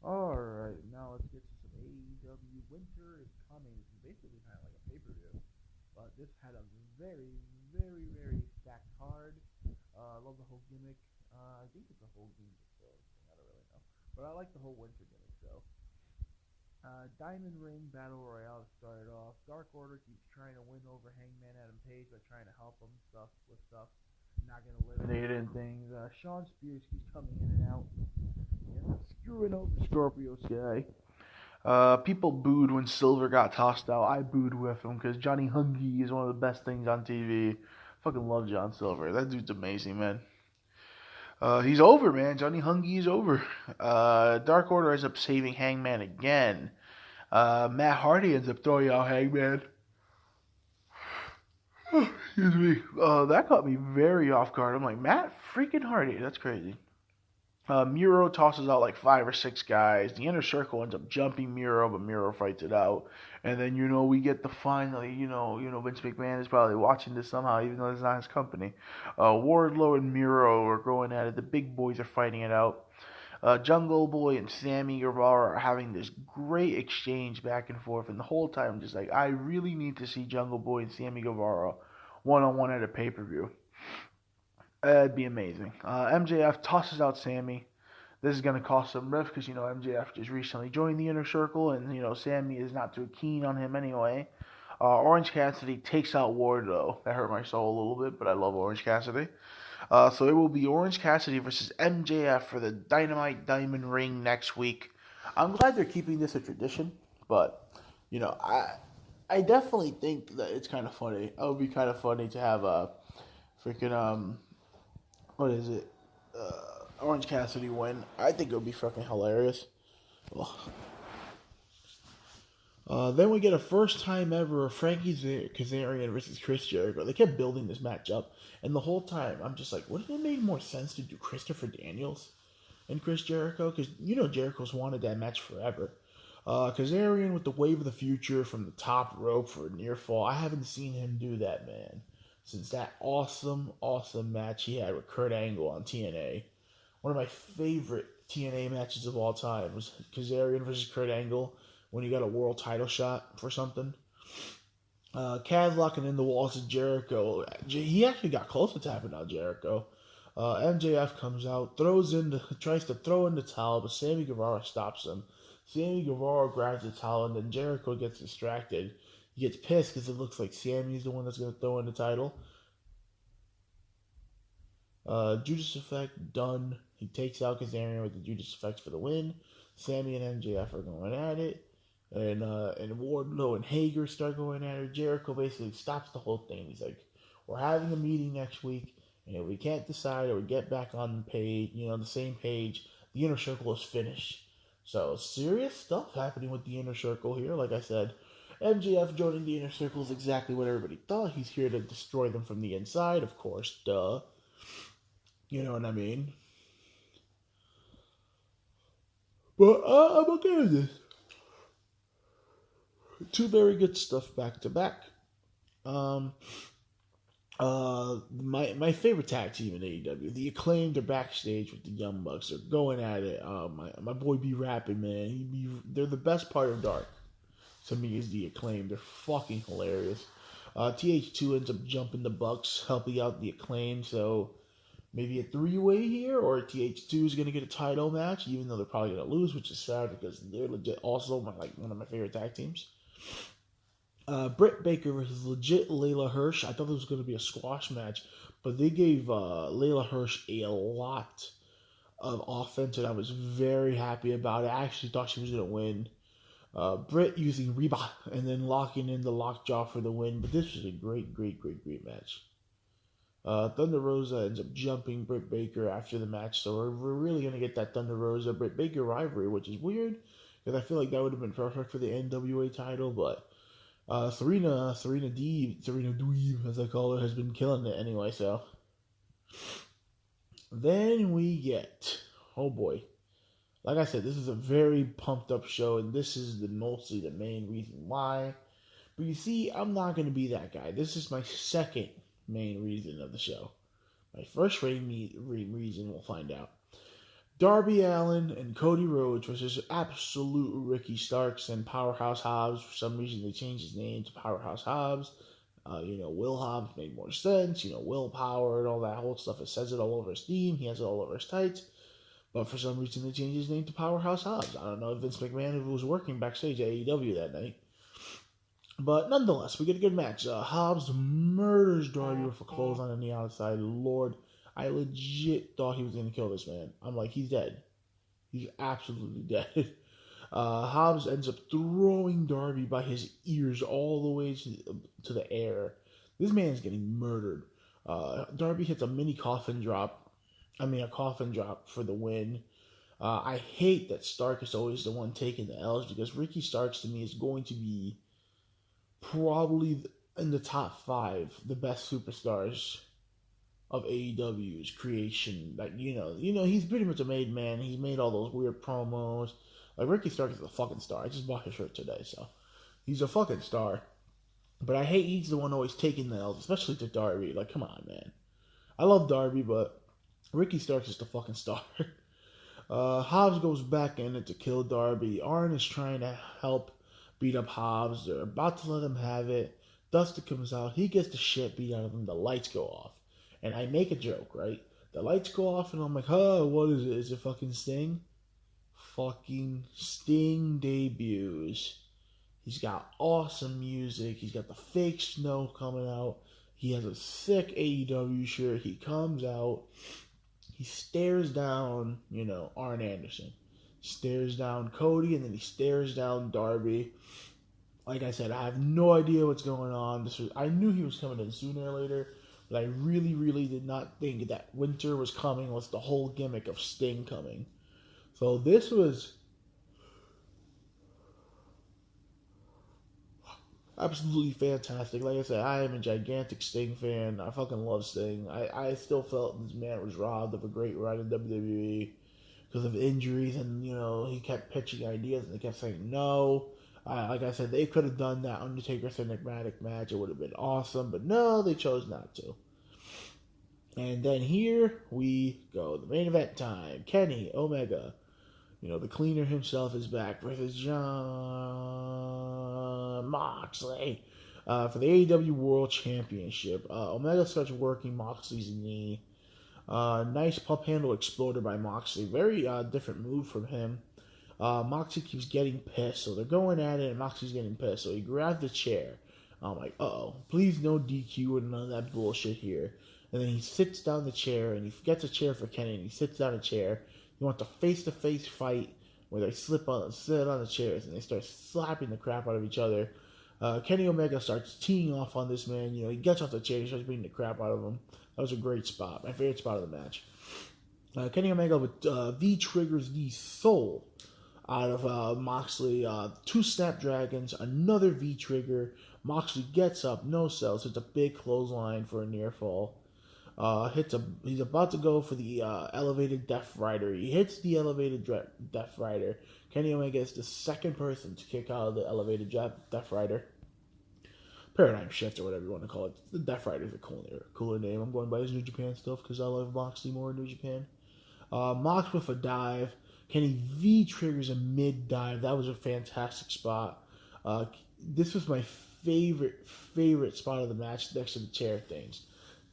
Alright, now let's get to some AEW. Winter is coming. It's basically kind of like a pay-per-view. But this had a very stacked card. I love the whole gimmick. I think it's a whole gimmick still. I don't really know. But I like the whole winter gimmick, so. Diamond Ring Battle Royale started off. Dark Order keeps trying to win over Hangman Adam Page by trying to help him with stuff. Not going to eliminate it and things. Sean Spears keeps coming in and out. Screwing over Scorpio Sky. People booed when Silver got tossed out. I booed with him because Johnny Hungy is one of the best things on TV. Fucking love John Silver. That dude's amazing, man. He's over, man. Johnny Hungy is over. Dark Order ends up saving Hangman again. Matt Hardy ends up throwing out Hangman. Excuse me. That caught me very off guard. I'm like, Matt freaking Hardy. That's crazy. Miro tosses out like 5 or 6 guys. The Inner Circle ends up jumping Miro, but Miro fights it out. And then, we get the finally, Vince McMahon is probably watching this somehow, even though it's not his company. Wardlow and Miro are going at it. The big boys are fighting it out. Jungle Boy and Sammy Guevara are having this great exchange back and forth. And the whole time, I'm just like, I really need to see Jungle Boy and Sammy Guevara one-on-one at a pay-per-view. It'd be amazing. MJF tosses out Sammy. This is going to cost some riff because, MJF just recently joined the Inner Circle and, Sammy is not too keen on him anyway. Orange Cassidy takes out Wardlow. That hurt my soul a little bit, but I love Orange Cassidy. So it will be Orange Cassidy versus MJF for the Dynamite Diamond Ring next week. I'm glad they're keeping this a tradition, but, I definitely think that it's kind of funny. It would be kind of funny to have a freaking, what is it? Orange Cassidy win. I think it would be fucking hilarious. Then we get a first time ever Frankie Kazarian versus Chris Jericho. They kept building this match up, and the whole time I'm just like, wouldn't it make more sense to do Christopher Daniels and Chris Jericho? Because Jericho's wanted that match forever. Kazarian with the Wave of the Future from the top rope for a near fall. I haven't seen him do that, man, since that awesome match he had with Kurt Angle on TNA. One of my favorite TNA matches of all time was Kazarian versus Kurt Angle when he got a world title shot for something. Kaz locking in the walls of Jericho. He actually got close to tapping out Jericho. MJF comes out, tries to throw in the towel, but Sammy Guevara stops him. Sammy Guevara grabs the towel, and then Jericho gets distracted. He gets pissed because it looks like Sammy's the one that's going to throw in the title. Judas Effect done. He takes out Kazarian with the Judas Effects for the win. Sammy and MJF are going at it. And Wardlow and Hager start going at it. Jericho basically stops the whole thing. He's like, we're having a meeting next week, and if we can't decide or we get back on the page, the same page, the Inner Circle is finished. So, serious stuff happening with the Inner Circle here. Like I said, MJF joining the Inner Circle is exactly what everybody thought. He's here to destroy them from the inside, of course, duh. You know what I mean? But I'm okay with this. 2 very good stuff back to back. My favorite tag team in AEW, the Acclaimed, are backstage with the Young Bucks. They're going at it. My boy be rapping, man. They're the best part of Dark. To me, is the Acclaimed. They're fucking hilarious. TH2 ends up jumping the Bucks, helping out the Acclaimed. So maybe a 3-way here, or TH2 is going to get a title match, even though they're probably going to lose, which is sad because they're legit also one of my favorite tag teams. Britt Baker versus legit Layla Hirsch. I thought this was going to be a squash match, but they gave Layla Hirsch a lot of offense, and I was very happy about it. I actually thought she was going to win. Britt using Reba and then locking in the lockjaw for the win, but this was a great match. Thunder Rosa ends up jumping Britt Baker after the match, so we're really going to get that Thunder Rosa Britt Baker rivalry, which is weird because I feel like that would have been perfect for the NWA title, but Serena Dweeb, as I call her, has been killing it anyway, so. Then we get, oh boy, like I said, this is a very pumped up show, and this is mostly the main reason why. But you see, I'm not going to be that guy. This is my second main reason of the show. My first reason, we'll find out. Darby Allin and Cody Rhodes versus absolute Ricky Starks and Powerhouse Hobbs. For some reason, they changed his name to Powerhouse Hobbs. Will Hobbs made more sense. Willpower and all that whole stuff. It says it all over his theme. He has it all over his tights. But for some reason, they changed his name to Powerhouse Hobbs. I don't know if Vince McMahon was working backstage at AEW that night. But nonetheless, we get a good match. Hobbs murders Darby with a clothesline on the outside. Lord, I legit thought he was going to kill this man. I'm like, he's dead. He's absolutely dead. Hobbs ends up throwing Darby by his ears all the way to the air. This man's getting murdered. Darby hits a coffin drop for the win. I hate that Stark is always the one taking the L's because Ricky Starks to me is going to be probably in the top 5 the best superstars of AEW's creation. Like he's pretty much a made man. He's made all those weird promos. Like Ricky Starks is a fucking star. I just bought his shirt today, so he's a fucking star. But I hate he's the one always taking the L's, especially to Darby. Like, come on, man. I love Darby, but Ricky Starks is the fucking star. Hobbs goes back in it to kill Darby. Arn is trying to help beat up Hobbs. They're about to let him have it. Dustin comes out. He gets the shit beat out of him. The lights go off. And I make a joke, right? The lights go off and I'm like, what is it? Is it fucking Sting? Fucking Sting debuts. He's got awesome music. He's got the fake snow coming out. He has a sick AEW shirt. He comes out. He stares down, Arn Anderson. Stares down Cody, and then he stares down Darby. Like I said, I have no idea what's going on. I knew he was coming in sooner or later, but I really, really did not think that winter was coming with the whole gimmick of Sting coming. So this was absolutely fantastic. Like I said, I am a gigantic Sting fan. I fucking love Sting. I still felt this man was robbed of a great run in WWE because of injuries, and he kept pitching ideas and they kept saying no. Like I said, they could have done that Undertaker Cinematic match. It would have been awesome, but no, they chose not to. And then here we go, the main event time. Kenny Omega, the cleaner himself, is back versus Jon Moxley for the AEW World Championship. Omega starts working Moxley's knee. Nice pump handle exploder by Moxley. Very different move from him. Moxley keeps getting pissed, so they're going at it, and Moxley's getting pissed. So he grabs the chair. I'm like, please no DQ and none of that bullshit here. And then he sits down the chair, and he gets a chair for Kenny, and he sits down a chair. He wants a face-to-face fight where they sit on the chairs, and they start slapping the crap out of each other. Kenny Omega starts teeing off on this man. He gets off the chair, he starts beating the crap out of him. That was a great spot. My favorite spot of the match. Kenny Omega with V-triggers the soul out of Moxley. 2 Snapdragons, another V-trigger. Moxley gets up, no sells. It's a big clothesline for a near fall. He's about to go for the elevated Death Rider. He hits the elevated Death Rider. Kenny Omega is the second person to kick out of the elevated Death Rider. Paradigm Shift or whatever you want to call it. The Death Rider is a cooler name. I'm going by his New Japan stuff because I love Moxley more in New Japan. Mox with a dive. Kenny V triggers a mid dive. That was a fantastic spot. This was my favorite spot of the match next to the chair things.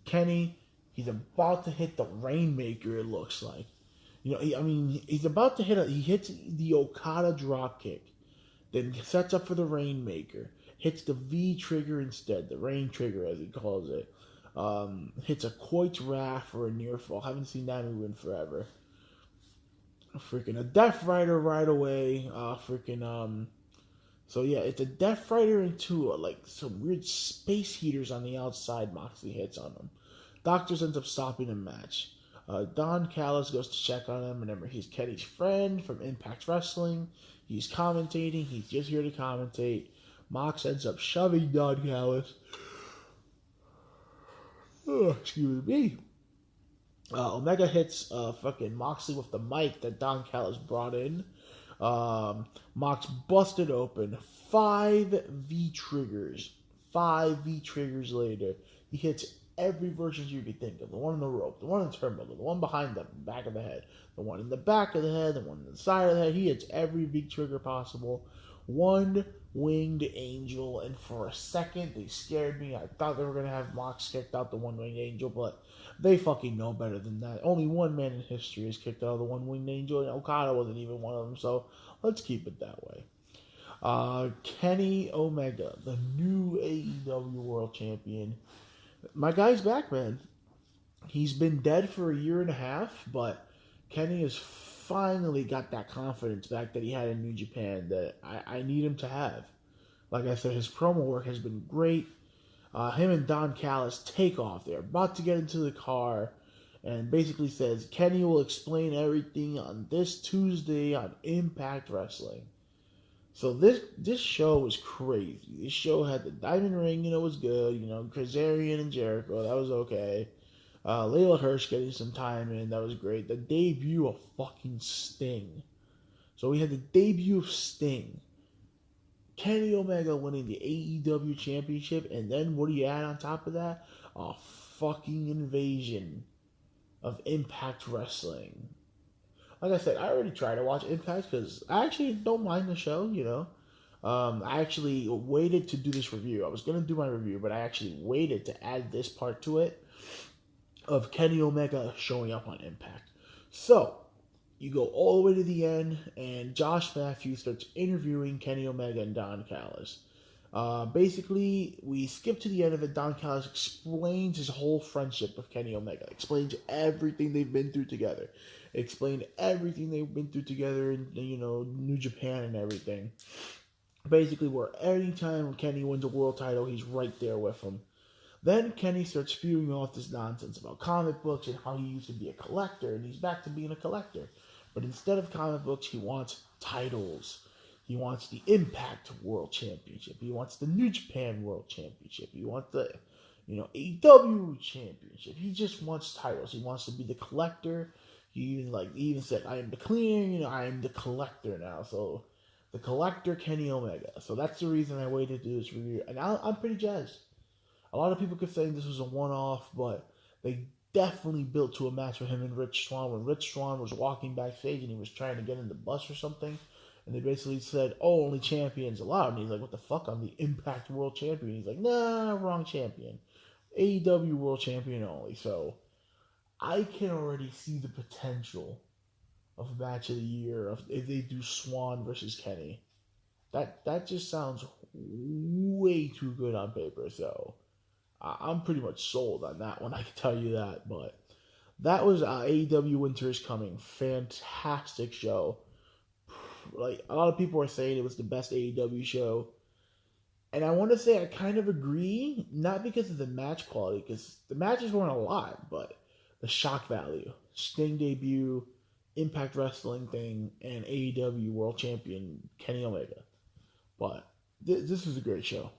Kenny, he's about to hit the Rainmaker, it looks like. He's about to he hits the Okada dropkick, then sets up for the Rainmaker, hits the V trigger instead, the Rain trigger as he calls it. Hits a Quoit's Wrath for a near fall. Haven't seen that move in forever. Freaking a Death Rider right away. So yeah, it's a Death Rider into some weird space heaters on the outside. Moxley hits on him. Doctors ends up stopping the match. Don Callis goes to check on him. Remember, he's Kenny's friend from Impact Wrestling. He's commentating. He's just here to commentate. Mox ends up shoving Don Callis. Excuse me. Omega hits fucking Moxley with the mic that Don Callis brought in. Mox busted open. 5 V triggers. 5 V triggers later. He hits every version you could think of. The one on the rope, the one on the turnbuckle, the one behind the back of the head, the one in the back of the head, the one on the side of the head. He hits every big trigger possible. One-winged angel, and for a second they scared me. I thought they were going to have Mox kicked out the one-winged angel, but they fucking know better than that. Only one man in history has kicked out the one-winged angel, and Okada wasn't even one of them, so let's keep it that way. Kenny Omega, the new AEW World Champion. My guy's back, man. He's been dead for a year and a half, but Kenny has finally got that confidence back that he had in New Japan that I need him to have. Like I said, his promo work has been great. Him and Don Callis take off. They're about to get into the car and basically says, Kenny will explain everything on this Tuesday on Impact Wrestling. So this show was crazy. This show had the Diamond Ring, was good. Kazarian and Jericho, that was okay. Layla Hirsch getting some time in, that was great. The debut of fucking Sting. So we had the debut of Sting. Kenny Omega winning the AEW Championship, and then what do you add on top of that? A fucking invasion of Impact Wrestling. Like I said, I already tried to watch Impact because I actually don't mind the show, I actually waited to do this review. I was going to do my review, but I actually waited to add this part to it of Kenny Omega showing up on Impact. So, you go all the way to the end, and Josh Matthews starts interviewing Kenny Omega and Don Callis. Basically, we skip to the end of it. Don Callis explains his whole friendship with Kenny Omega. Explains everything they've been through together. Explained everything they've been through together in, New Japan and everything. Basically, where anytime Kenny wins a world title, he's right there with him. Then Kenny starts spewing off this nonsense about comic books and how he used to be a collector, and he's back to being a collector. But instead of comic books, he wants titles. He wants the Impact World Championship. He wants the New Japan World Championship. He wants the, AEW Championship. He just wants titles. He wants to be the collector. He even said, I am the cleaner, I am the collector now. So, the collector, Kenny Omega. So that's the reason I waited to do this review. And I'm pretty jazzed. A lot of people kept saying this was a one-off, but they definitely built to a match with him and Rich Swann. When Rich Swann was walking backstage and he was trying to get in the bus or something, and they basically said, oh, only champions allowed. And he's like, what the fuck? I'm the Impact World Champion. He's like, nah, wrong champion. AEW World Champion only. So, I can already see the potential of a match of the year if they do Swann versus Kenny. That just sounds way too good on paper. So, I'm pretty much sold on that one, I can tell you that. But that was AEW Winter is Coming. Fantastic show. Like, a lot of people are saying it was the best AEW show. And I want to say I kind of agree, not because of the match quality, because the matches weren't a lot, but the shock value. Sting debut, Impact Wrestling thing, and AEW World Champion Kenny Omega. But this was a great show.